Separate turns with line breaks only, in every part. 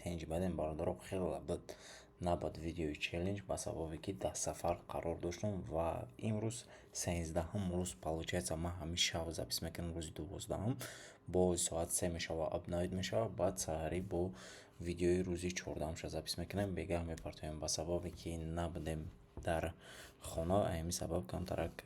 5 бадем бародаро хеле набад видеои челлендж ба сабабе ки дар сафар қарор доштам ва имрӯз 13 рӯз получается ман ҳамин шав запис мекунам рӯзи 12 бо соат 3 мешава апдейт мешава баъд саҳарӣ бо видеои рӯзи 14 запис мекунем бегаҳ мепартоем ба сабабе ки набудем дар хона ҳамин сабаб камтарак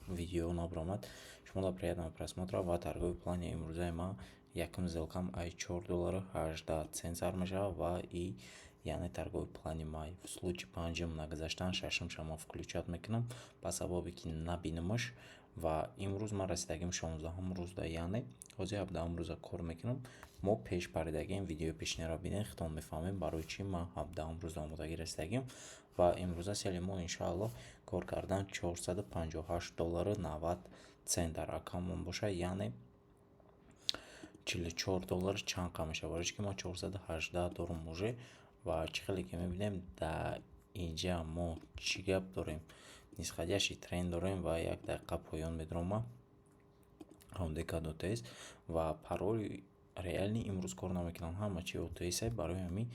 видео набаромад. Шумо приятного просмотра ва торговый плане имрӯзаи ман якум сделкам ай $4.18 сар мешава ва и яъне торговый плани май в случае панҷум нагузаштан шашум шама включат мекунам ба сабабе ки набинамаш ва имрӯз ман расидагим 16 рӯзда яъне ҳозир 17 рӯза кор мекунам. мо пеш паридагим видеои пешниро бинед хитон мефаҳмем барои чи ман 17 рӯзда омодагӣ расидагим ва имрӯза сели мо иншоалло кор кардан $458.90 дар аккаунтмон боша яъне $44 чанд кам меша барои ки мо 418 дорум уже ва чӣ хеле ки мебинем дар инҷа мо чӣ гап дорем нисходящий тренд дорем ва 1 дақиқа поён медирома ҳамдека OTS ва пароли реални имрӯз кор намекунам ҳама чи OTS барои ҳамин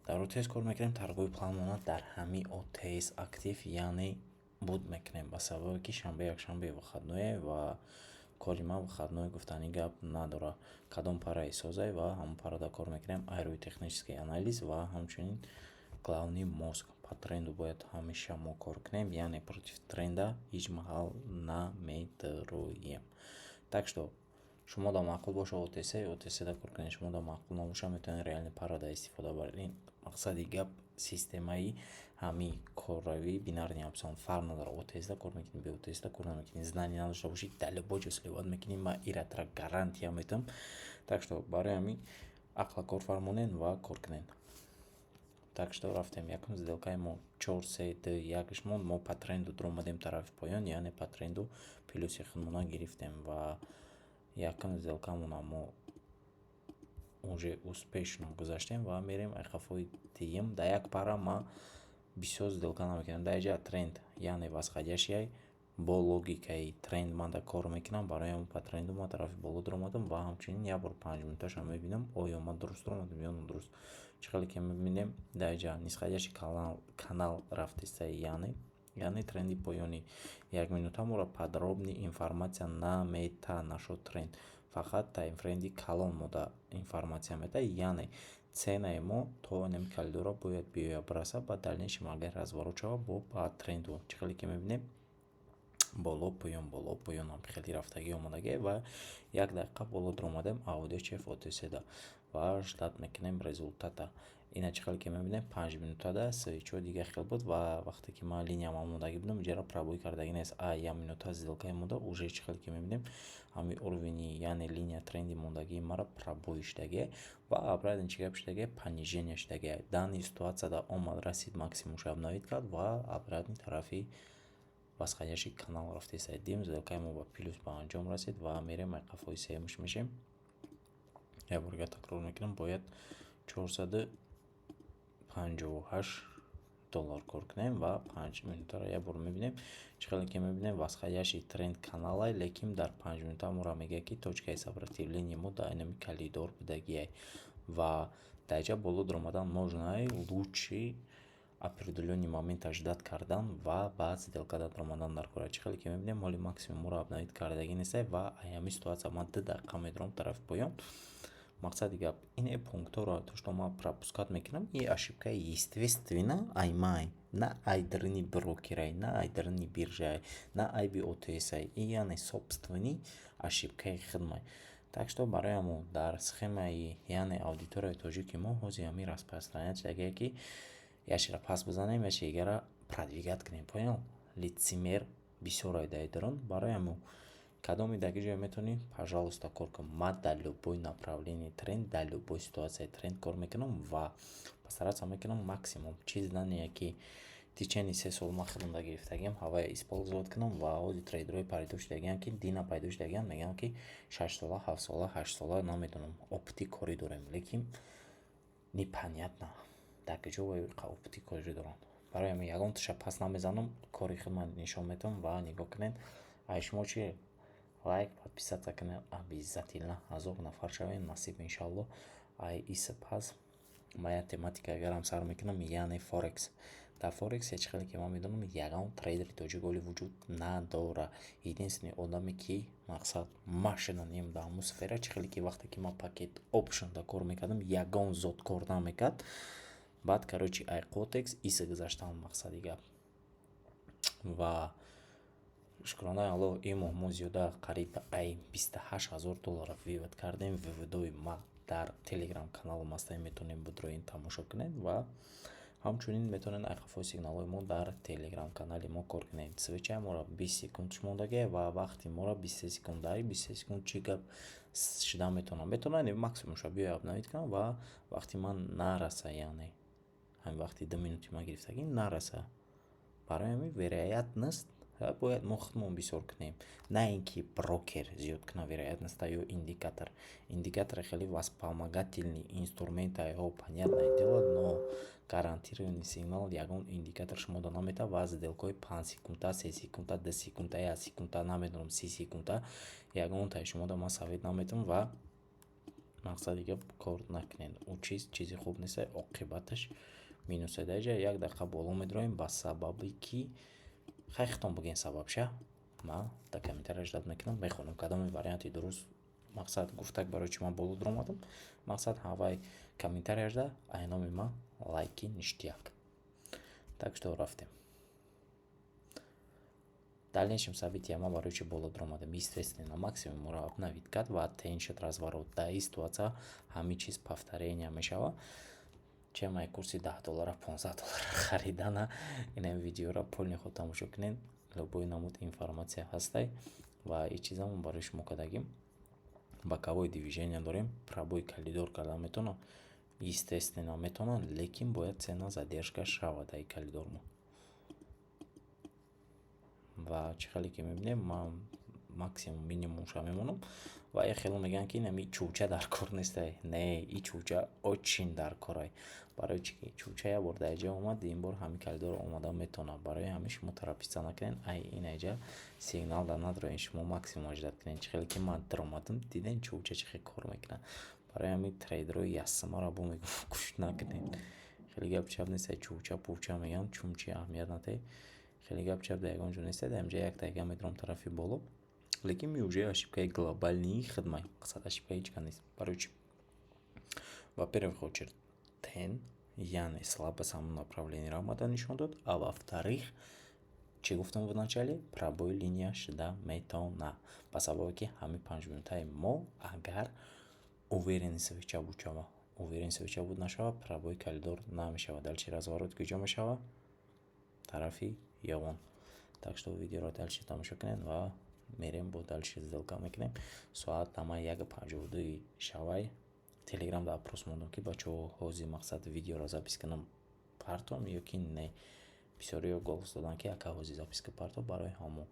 дар OTS кор мекунем торговый планмона дар ҳамин OTS актив яъне буд мекунем ба сабабе ки шанбе якшанбе выходное ва кори ман выходной гуфтани гап надора кадом параи созай ва ҳамон парада кор мекунем айрӯи технический анализ ва ҳамчунин главный мозг по тренду бояд ҳамеша мо кор кунем яъне против тренда ҳеҷ маҳал намедироем. Так что шумо да маъқул боша OTS да кор кунед, шумо да маъқул набоша метавонед реални парада истифода баред. Мақсади гап системаи ҳамин корравӣ бинарни опсион фарқ надора. OTS да кор мекунед, бе OTS да кор намекунед, знание надошта бошед дар любой ҷо сливат мекунед, ман ира тра гарантия метам. Так что барои ҳамин ақла кор фармонед ва кор кунед. Так что рафтем якум сделкаи мо 4-3-2-1 монд мо по тренду дромадем тарафи поён яъне по тренду плюси худмона гирифтем ва якум сделкамона мо уже успешно гузаштем ва мерем айқафои дигим дар як пара ман бисёр сделка намекунам дар инҷа тренд яъне восходящий бо логикаи тренд ман да кор мекунам барои ҳамон по тренду ман тарафи боло диромадам ва ҳамчунин як бор 5 минуташа мебинам оё ман дуруст диромадам ё нодуруст. чӣ хеле ки мебинем дар инҷа нисходящий канал рафтиста яъне тренди поёни 1 минута моро подробный информация намета нашо тренд фақат таймфренди калон мода информация мета яъне ценаи мо то нами калидора бояд биёя бираса ба дальнейшем агар разворот шава бо ба тренду чӣ хеле ки мебинем боло поён ам хеле рафтагӣ омадагӣ ва 1 дақиқа боло диромадем аудио чеф OTS-да ва ждат мекунем результата. Ина чӣ хеле ки мебинем 5 минутада 34 дига хел буд ва вақте ки ман линиям омодагӣ будам ҷара пробой кардагӣ нест 1 минута сделкаи монда уже чӣ хеле ки мебинем ҳамин уровени яъне линия тренди мондагии мара пробой шудагӣ ва обратно чӣ гап шудагӣ понижение шудагӣ данный ситуацияда омад расид максимумш обновит кард ва обратно тарафи восходящий канал рафта истодем сделкаи мо ба плюс ба анҷом расид ва мерем айқафои сеюмш мешем. як борга такрор мекунам бояд $458 кор кунем ва 5 минутаро як бор мебинем чӣ хеле ки мебинем восходящий тренд каналай лекин дар 5 минута моро мегӯяд ки точкаи сопротивления мо дар инами калидор будагиай ва дар инҷа боло диромадан можно лучший определённый момента ждат кардан ва баъд сделка да диромадан дар кора. Чӣ хеле ки мебинем моли максимум моро обновит кардагӣ нестай ва ҳамин ситуация ман 2 дақиқа медиром тарафи поён. Мақсади гап ине пункторо то што ман пропускат мекунам и ошибка естественно ай май на айдрини брокерай на айдрини биржай на айби OTS-ай и яъне собственни ошибкаи худмай. Так что барои ҳамон дар схемаи яъне аудиторияи тоҷики мо ҳозир ҳамин распространят шудагие ки яшира пас бизанем яши дигара продвигат кунем понял лицемер бисёр айдаи доранд барои ҳамон кадоми даги ҷое метавонӣ пожалуйста кор кун. Ман дар любой направлении тренд дар любой ситуатсияи тренд кор мекунам ва постараться мекунам максимум чиз знание ки в течение 3 сол ман худам да гирифтагиам ҳавая использовать кунам ва ҳозир трейдерҳои пайдо шудагиам ки дина пайдо шудагиам мегӯям ки 6 сола 7 сола 8 сола намедонам опити корӣ дорем лекин непонятно даги ҷо опити корӣ доранд. барои ҳамин ягон туша пас намезанам кори худман нишон метавам ва нигоҳ кунед. ай шумо чи лайк подписаться кунед обязательно 1000 нафар шавем насиб иншалло. ай и сипас моя тематика агарам сар мекунам яъне форекс. Дар форекс ҳеҷ хеле ки ман медонам ягон трейдери тоҷиколи вуҷуд надора. Единственный одаме ки мақсад ман шуданем дар ҳамун сфера, чӣ хеле ки вақте ки ман пакет опшнда кор мекардам ягон зот кор намекард. Баъд короче айқотекс иса гузаштан мақсади гап. Ва шукронаи Аллоҳ ин моҳ мо зиёда қариб $28,000 вивод кардем. виводои ма дар телеграм каналом ҳастанд, метавонед бидроин тамошо кунед ва ҳамчунин метавонед айқафои сигналҳои мо дар телеграм канали мо кор кунед. Свечаи моро 20 секунд мондагӣ ва вақти моро 23 секунд. Дар 23 секунд чӣ гап шуда метавонам максимум ша биёй обновид кунам ва вақти ман нараса, яъне ҳамин вақти 2 минути ман гирифтагӣ нараса. Барои ҳамин вероятност бояд мо худмон бисёр кунем, на ин ки брокер зиёд кунад вероятност ё индикатор. Индикатор хеле вспомогательный инструмент, его понятное дело, но гарантированный сигнал ягон индикатор шумо дод наметавад ва сделкаҳои 5 секунда, 3 секунда, 2 секунда, 1 секунда, намедонам 30 секунда ягонтаи шумо да ман савед наметавонам ва мақсади гап кор накунед. У чизи хуб нест, оқибаташ минусе. Даҷа 1 дақиқа боло медроем ба сабаби ки хайхтон буген сабаб ша. Ман дар комментарияш дод мекунам, мехонам кадоми варианти дуруст. Мақсад гуфтак барои чӣ ман боло дуромадам. Мақсад ҳавай комментарияш да айноми ман лайки ништияк. Так што рафтем. Дальнейшем события ма барои чӣ боло дуромадам. Естественно, максимум моро обновид кард ва таъин шуд разворот. Дар ин ситуация ҳамин чиз повторения мешавад. Чем мои курси $10, $15 харидана ин видеоро полни худ тамошо кунед. Любой намуд информация ҳастай ва ин чизамон барои шумо кардагим. Боковое движение дорем, пробой калидор кардан метавонам. Естественно метавонам, лекин бояд цена задержка шавад дар калидор мо. Ва чӣ хеле ки мебинем ман максимум минимум ша мемонам ва хеле мегӯянд ки нами чӯча дар кор нест. Не, ин чӯча очин дар корай. Барои чӣ ки чӯча як бор дар ҷа омад, ин бор ҳамин калидор омада метавонад. Барои ҳамин шумо тараписта накунед, ай ин ҷа сигнал дар надроен, шумо максимум аҷдад кунед. Чӣ хеле ки ман даромадам, дидем чӯча чӣ хеле кор мекунад. Барои ҳамин трейдерҳои яссамаро бо мегӯям гӯш накунед. Хеле гап чап нест, чӯча пӯча мегӯям, чум чи аҳамият надиҳед. Хеле гап чап дар ягон ҷо нест. Дар ин ҷа як тайга медиром тарафи боло. Лекин ми уже ошибкаи глобальнии хидмай. Мақсад ошибка ҳеҷ кан нест. Барои чӣ? Во первых очередь тен, яъне слабость ҳамон направлениеро омада нишон дод. А во вторых, чӣ гуфтам в начале? Пробой линия шуда метавонад. Ба сабаби ки ҳамин 5 минутаи мо агар уверенный свеча буд шава, уверенный свеча буд нашава, пробой калидор намешава. Дальчи разворот куҷо мешава? Тарафи ёвон. Так што видеоро дальчи тамошо кунед ва мерем бо дальчи сделка мекунем. Соат дама 1:52 шавай. Телеграм да опрос мондам ки бачаҳо ҳозир мақсад видеоро запис кунам партом ё ки не. Бисёриҳо голос додан ки ака ҳозир записка партом барои ҳамон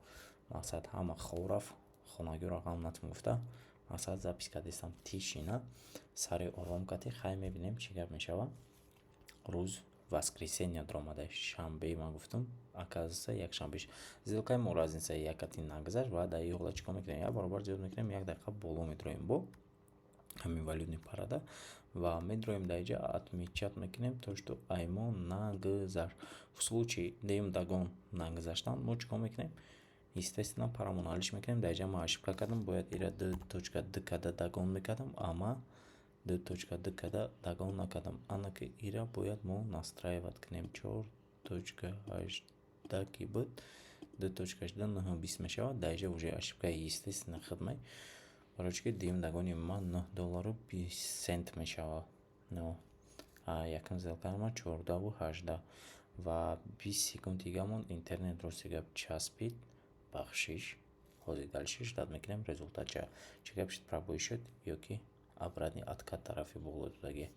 мақсад ҳама хораф хонагиро ғам натм гуфта. Мақсад записка дестам тишина сари ором кати хай мебинем чӣ гап мешава. Рӯз воскресенье даромада шанбе ман гуфтам, оказывается якшанбеш. Сделкаи мо разница якати нагузашт ва дар ин ҳолат чикор мекунем? Як баробар зиёд мекунем, 1 дақиқа боло медроем бо ҳамин валютный парада ва медроем дар ҷа отмечат мекунем то што аймо нагузашт. В случае дем дагон нагузаштан мо чикор мекунем? Естественно парамон ҳалиш мекунем. Дар ҷа ман ошибка кардам, бояд ира 2.2 када дагон мекардам, ама 2.2 када дагон накардам. Ана ки ира бояд мо настраивать кунем. 4.8 ки буд 2.8 мешавад. Дар ҷа уже ошибкаи естественно хидмай. Барои чӣ ки дим дагони ман $9.20 мешавад. Но якум сделкаи ман 14.18 ва 20 секундигамон интернет рости гап часпид. Бахшиш ҳозир дальшиш дад мекунем результат чӣ гап шуд, пробой шуд ё ки обратный откат тарафи боло додагӣ.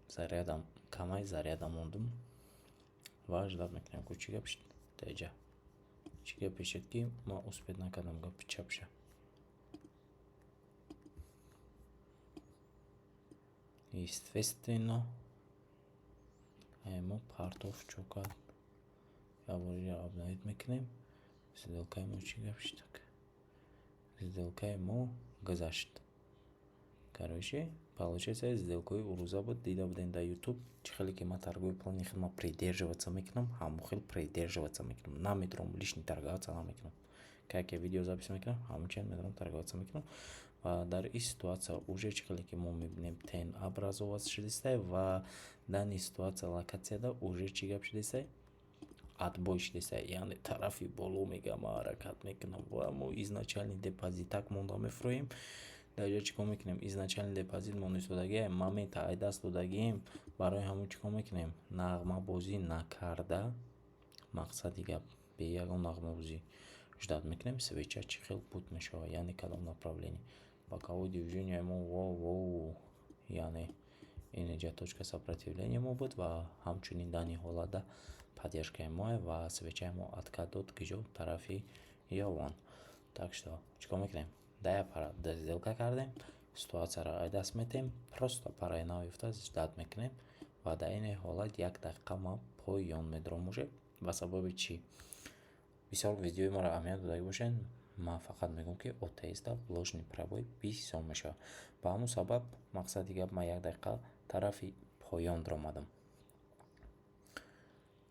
Зарядам камай, зарядам мондум ва ждат мекунем ку чӣ гап шуд. Дар ҷа чӣ гапе шуд ки ман успед накардам гапи чап ша. Естественно мо партов чокад ябориро обновид мекунем. Сделкаи мо чӣ гап шуд? Сделкаи мо гузашт. Короче, получается, сделкой уруза будет, дида будем до YouTube. Чихелики ма торговый план, ма придерживаться мекнем, хамухил придерживаться мекнем. На метром лишний торговаться на мекнем. Как я видео запись мекнем, хамучен метром торговаться мекнем. و در این سیتواسیا уже чехали که ما میبینیم تن образовать شده و در این سیتواسیا لوکاسیا دا уже چی گپ شده отбой шдеса, яъне тарафи боло мегам ҳаракат мекунам ва мо изначални депозит так монда мефурӯем. дар ҷо чӣ кор мекунем? Изначални депозит мо истодагием момента ай даст додагием барои ҳамон чӣ кор мекунем? Нағмабозӣ накарда, мақсади гап бе ягон нағмабозӣ ждат мекунем свеча чӣ хел буд мешавад, яъне кадом направление боковое движение мо воу яъне инҷа точка сопротивления мо буд ва ҳамчунин дани ҳолата поддержкаи мо ва свечаи мо откат дод киҷо тарафи ёвон. Так что чӣ кор мекунем? Дая пара сделка кардем, ситуатсияро ай даст метем, просто параи нави уфтад ждат мекунем ва дар ин ҳолат 1 дақиқа ма поён медорам уже ба сабаби чӣ? Бисёр видеои моро аҳамият додаги бошед, ман фақат мегӯям ки OTS-да ложный пробой бисёр мешавад. Ба ҳамон сабаб мақсади гап ман 1 дақиқа тарафи поён даромадам.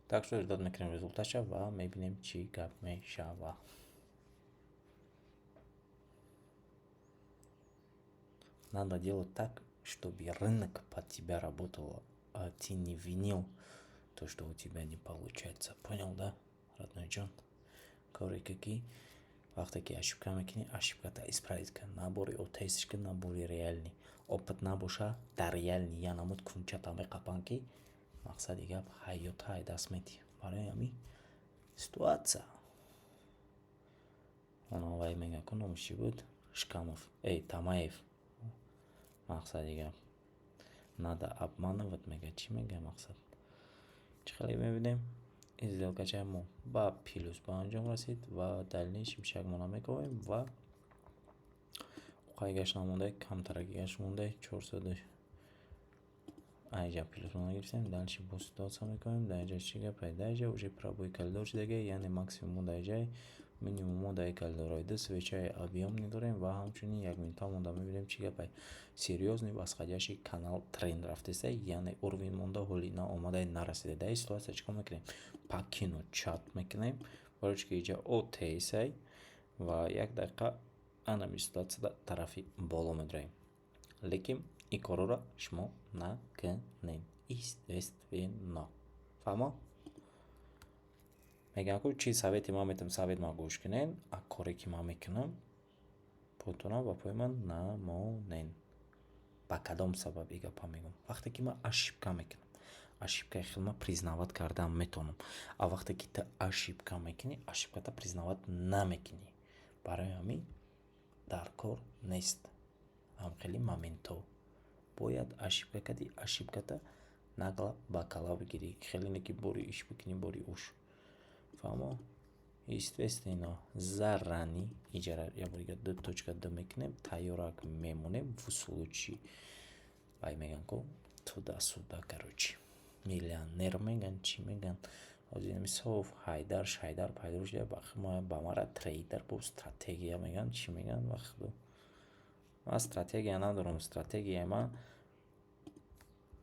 Так что ждат мекунем результатша ва мебинем чӣ гап мешава. Надо делать так, чтобы рынок под тебя работал, а ты не винил то, что у тебя не получается. Понял, да, родной Джон? Кори какие? Вақте ки ошибка мекунӣ, ошибката исправит кун. Набори OTS-шка набори реальный. Опыт набоша, дар реальный я намуд кунчата меқапан ки мақсади гап ҳаёта ай даст мети. Барои ҳамин ситуация. Оно вай мега кун номаш чӣ буд? Шкамов. Тамаев. Мақсади гап. Надо обманывать мега. Чӣ мега мақсад? Чӣ хеле мебинем? Сделкачаи мо ба плюс ба анҷом расид ва дальнейшем шагмона мековем ва қай гашт намонда камтараки гашт монда 400 айҷа плюс мона гирифтем, дальше бо ситуация мековем. Дар инҷа чӣ гап? Дар инҷа уже пробой коридор шудаги, яъне максимум дар инҷа минимум дар коридор ду свечаи объемни дорем ва ҳамчунин 1 минута монда мебинем чӣ гапай. Серьёзный восходящий канал тренд рафтеса, яъне уровень монда ҳоли на омадаи нарасида. Дар ин ситуация чӣ кор мекунем? Покину чат мекунем, барои ки инҷа OTS ва 1 дақиқа анами ситуацияда тарафи боло медроем. Лекин ин корро шумо накунед. Естественно. Фаҳмо? мегӯям ки чӣ совети ман метавонед совет ман гӯш кунед, а коре ки ман мекунам путона ба пои ман намонед. Ба кадом сабаб ин гапа мегӯям? Вақте ки ман ошибка мекунам, ошибкаи худро признават кардан метавонам, а вақте ки ту ошибка мекунӣ, ошибката признават намекунӣ. Барои ҳамин дар кор нест. Ҳамхели моментов бояд ошибка кардӣ, ошибката нагла ба кала бигирӣ. Хеле не ки бори иш бикунӣ, бори уш. Фаҳмо? Естественно, зарани иҷара яборига 2.2 мекунем, тайёрак мемонем в случае. Вай меган ко туда-сюда, короче. Миллионер меган, чӣ меган? Озин мисоф Хайдар Шайдар пайдо шуда ба мара трейдер бо стратегия меган, чӣ меган ва худо. Ман стратегия надорам, стратегияи ман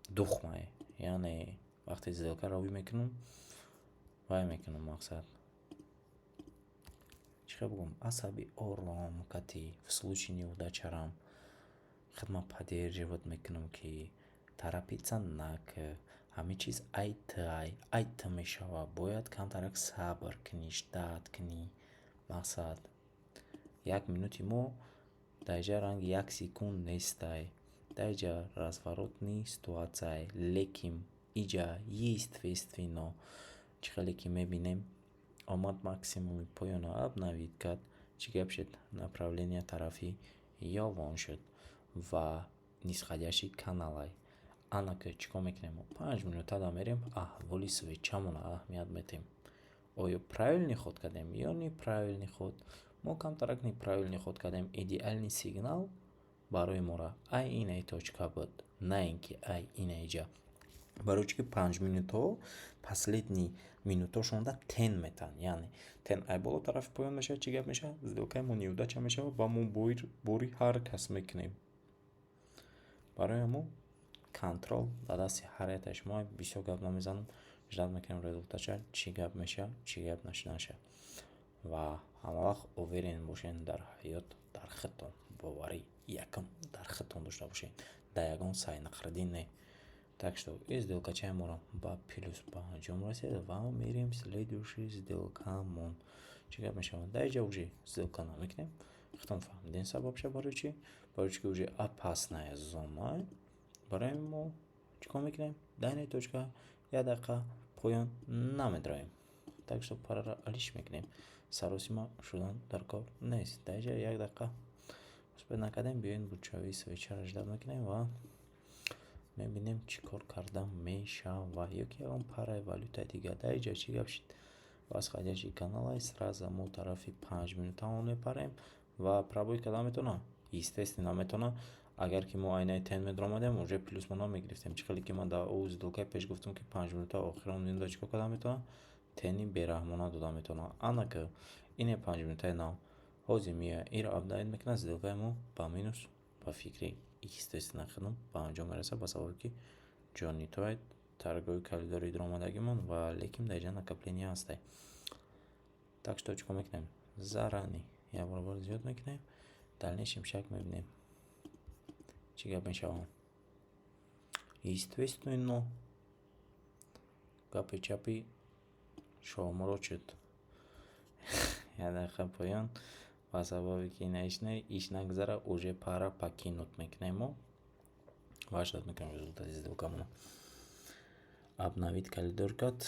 духмае. Яъне вақте сделка равӣ мекунам, вай мекунам мақсад. Чӣ хел бигӯям? Асаби ором кати в случае неудачарам хидмат поддерживать мекунам ки торопиться накун. ҳамин чиз айта мешавад. Бояд камтарак сабр кунӣ, ждат кунӣ. Мақсад 1 минути мо дар инҷа ранги 1 секунд нестай. Дар инҷа разворотни ситуация, лекин инҷа естественно чӣ хеле ки мебинем омад максимуми поёна обновит кард. Чӣ гап шуд? Направление тарафи ёвон шуд ва нисходящий каналай. Анака чӣ кор мекунем? 5 минутада мерем, аҳволи свечамона аҳамият метем. Оё правильный ход кардем ё неправильный ход? Мо камтарак неправильный ход кардем. Идеальный сигнал барои мора ай ин точка буд, на ин ки ай ин инҷа. Барои чӣ ки 5 минутаҳо последний минуташонда тен метан, яъне тен ай боло тарафи поён мешавад, чӣ гап мешавад? Сделкаи мо неудача мешавад ва мо бори ҳар кас мекунем. барои ҳамон контрол ба дасти ҳар ятаи шумо бисёр гап намезанам, ждат мекунем результатша чӣ гап мешавад, чӣ гап нашуда мешавад. Ва ҳама вақт уверен бошед дар ҳаёт, дар худтон боварӣ якум дар худтон дошта бошед, дар ягон сайнақардӣ не. Так что сделкачаи моро ба +5 расид ва мерем следующий сделкамон. Чӣ гап мешавад? Дар инҷа уже сделка намекунем. Худтон фаҳмидем сабабша барои чӣ? Барои чӣ ки уже опасная зона. Барои мо чӣ кор мекунем? Дар ин точка як дақиқа поён намедроем. Так что параллелиш мекунем. Саросима шудан дар кор нест. Дар инҷа як дақиқа успех накардем, биёем бурчави свечаро ждат мекунем ва мебинем чӣ кор карда мешавад. Ёки ягон параи валютаи дигар. Дар инҷа чӣ гап шид? Восходящий канал аст, сразу мо тарафи 5 минутамон мепарем ва пробойка наметавона. Естественно наметавона. Агар ки мо айнаи тен медромадем, уже плюс мона мегирифтем. Чӣ хеле ки ман дар сделкаи пеш гуфтам ки 5 минута охирон минута чӣ кор карда метавона? Тени бераҳмона дода метавона. Ана ки ине 5 минутаи нав ҳозир мия иро апдейт мекунад, сделкаи мо ба минус ба фикри естественно худам ба анҷом мерасад, ба сабаби ки ҷони тояд торгови калидори дромадагимон ва лекин дар инҷа накопления ҳастай. Так что чӣ кор мекунем? Зарани як баробар зиёд мекунем. Дальнейшем шак мебинем чӣ гап мешавад. Естественно гапи чапи шомро чуд. Як дақиқа поён ба сабаби ки иш нагзара уже пара покинут мекунем мо ва ждат мекунем результати сделкамона. Обновить калидоркат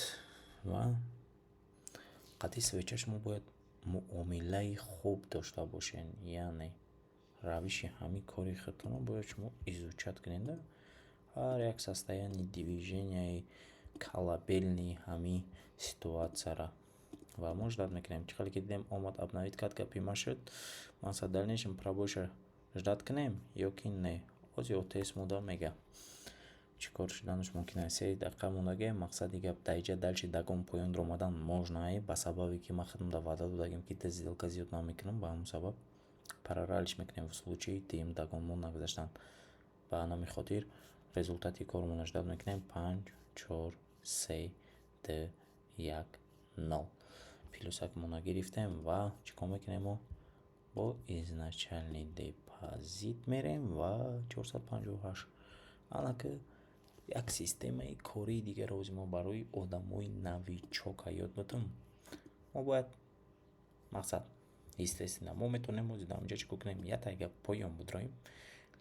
ва қатъи свеча шумо бояд муомилаи хуб дошта бошед, яъне равиши ҳамин кори худтонро бояд шумо изучат кунед. Ҳар як состояние движенияи колобелни ҳамин ситуатсияро ва мо ждат мекунем. Чӣ хеле ки дидем омад обновить кард, гапи ма шуд. Мақсад дальнейшем пробойша ждат кунем ёки не. Ҳозир ОТС мода мега чӣ кор шуданаш мумкин аст. 3 дақиқа мондагӣ. Мақсади гап дар инҷа дальчи дагон поён дромадан можно аст, ба сабаби ки ман худам дар ваъда додагим ки тез сделка зиёд намекунам, ба ҳамон сабаб параллелиш мекунем в случаи тим дагонмон нагзаштан. Ба ҳамин хотир результати коромона ждат мекунем. 5 4 3 2 1 0 плюсакмона гирифтем ва чӣ кор мекунем? Мо бо изначальный депозит мерем ва 458. ана ки як системаи кории дигар ҳозир мо барои одамои новичока ёд додам. Мо бояд мақсад естественно мо метавонем ҳозир дар инҷа чӣ кор кунем? Як гап поён будроем,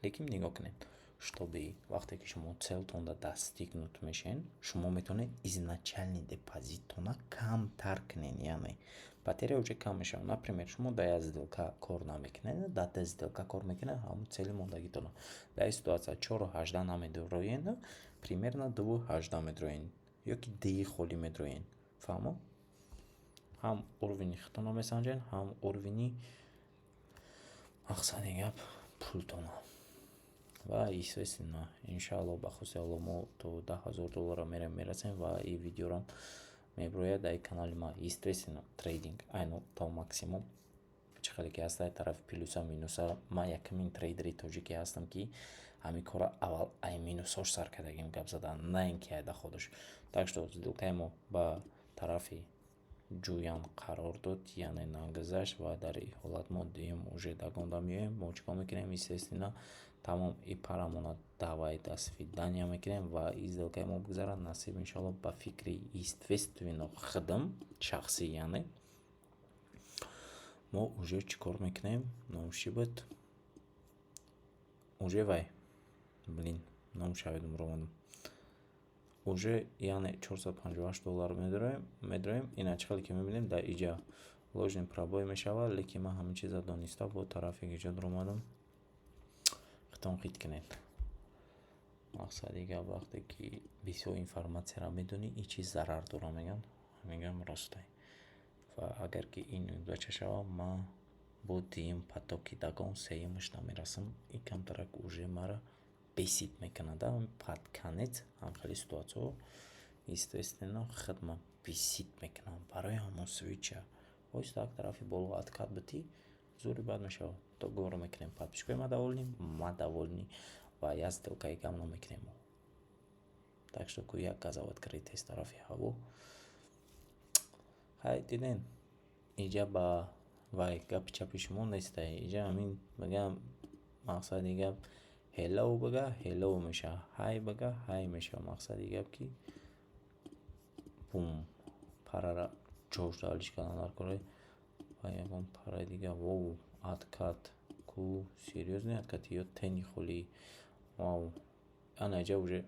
лекин нигоҳ кунед, чтобы вақте ки шумо целтонда достигнут мешен, шумо метавонед изначальный депозиттона камтар кунед, яъне батария уже кам мешавад. Например, шумо дар як сделка кор намекунед, дар 10 сделка кор мекунед, ҳамун цели мондагитона. Дар ин ситуация 4.18 намедроед, примерно 2.18 медроед ёки 10 холи медроед. Фаҳмо? ҳам уровни худтонро месанҷед, ҳам уровни мақсади гап пултона. Ва естественно иншаалло ба хуси Алло мо то $10,000 мерасем ва ин видеоро меброяд дар канали ма. Естественно трейдинг айно то максимум чӣ хеле ки ҳастай тарафи плюса минуса. Ман якумин трейдери тоҷикӣ ҳастам ки ҳамин кора аввал ай минусош сар кардагим гап задан, на ин ки ай даходаш. Так что сделкаи мо ба тарафи ҷӯян қарор дод, яъне нагзашт ва дар ин ҳолат мо дием уже дагонда меоем. Мо чӣ кор мекунем? Естественно тамом и парамона давай до свидания мекунем ва ин сделкаи мо бигзарад насиб иншалло ба фикри естественно худам шахсӣ, яъне мо уже чӣ кор мекунем? Номуши буд уже вай номушаведум ромадам уже яъне $458 медроем. Ина чӣ хеле ки мебинем дар инҷа ложный пробой мешавад, лекин ман ҳамин чиза дониста бо тарафи инҷа ромадам. худтон хит кунед. Мақсади гап вақте ки бисёр информатсияро медонӣ, ин чиз зарар дора мегӯям, мегӯям ростай. Ва агар ки ин удача шавад, ман бо дим потоки дагон сеюмаш намерасам. Ин камтарак уже мара бесид мекунад. Под конец ҳамхели ситуациё естественно худма бесид мекунам барои ҳамон свеча. Оҳиста як тарафи боло откат битӣ зури бад мешавад. То говоро мекунем подписчикои ма довольни, ма довольни ва я сделкаи гамно мекунем. Так что як газа открыть из тарафи ҳаво. Хай диден иҷа ба вай гапи чапи шумо неста. Иҷа ҳамин бигам мақсади гап ҳеллоу бага ҳеллоу меша, ҳай бага ҳай меша. Мақсади гап ки бум парара ҷошталиш кадан дар кори ва ягон пара дига воу адкат ку серьёзный адкати ё тени хули вау ана иҷа уже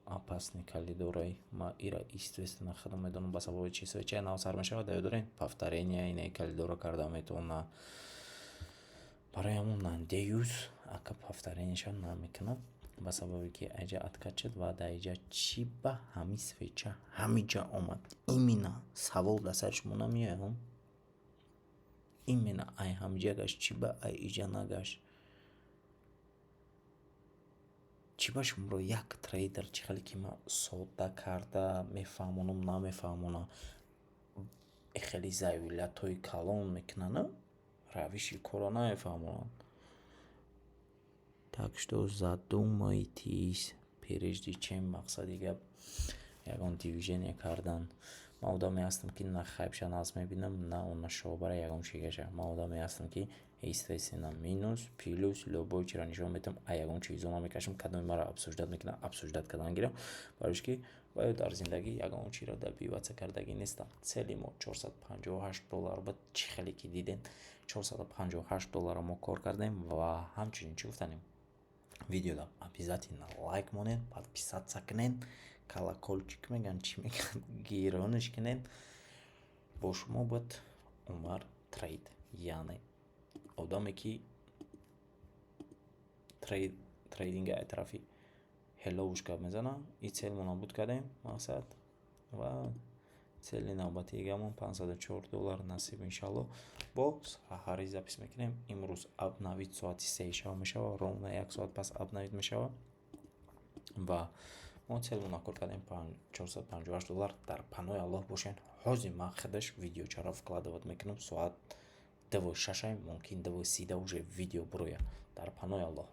опасный калидорай. Ма ира естественно худам медонам ба сабаби чизҳои чия нав сар мешавад. Даё дорен повторение инаи калидора карда метавона барои ҳамон нандеюз ака повторенияша намекунам ба сабаби ки аҷа откат шуд ва да иҷа чӣ ба ҳами свеча ҳамиҷа омад. Именно савол да сари шумо намеоям. Именно ай ҳамиҷа гашт чӣ ба ай иҷа нагашт. чӣ ба шуморо як трейдер чӣ хеле ки ма содда карда мефаҳмонам намефаҳмонам хеле завилиятҳои калон мекунанд равиши корро намефаҳмонанд. Так что задумайтесь прежде чем мақсади гап ягон движение кардан. Ман одаме ҳастам ки на хайпша аз мебинам на она шобара ягон чигаша. Ман одаме ҳастам ки естественно минус плюс любой чиро нишон метам а ягон чизо намекашам кадоми маро обсуждат мекунам обсуждат кардан гирам барош ки бояд дар зиндагӣ ягон чиро добиваться кардагӣ нестам. Цели мо $458 буд. Чӣ хеле ки дидем $458 мо кор кардем ва ҳамчунин чӣ гуфтанем видеода обязательно лайк монед, подписаться кунед, колокольчик меган чӣ меган гирониш кунед. Бо шумо буд Умар трейд, яъне одаме ки трейдинга ай тарафи ҳеллоушка мезана. И целмо набуд кардем мақсад ва цели навбатигамон $504 насиб иншалло. Бо саҳари запис мекунем. Имрӯз обновит соати 3 шава мешава, ровно 1 соат пас обновит мешава ва мо целмо накор кардем $458. Дар панои Аллоҳ бошен. Ҳозир ман худаш видеочаро вкладывать мекунам. Соат 2:06 мумкин 2:30 уже видео буроя. Дар панои Аллоҳ.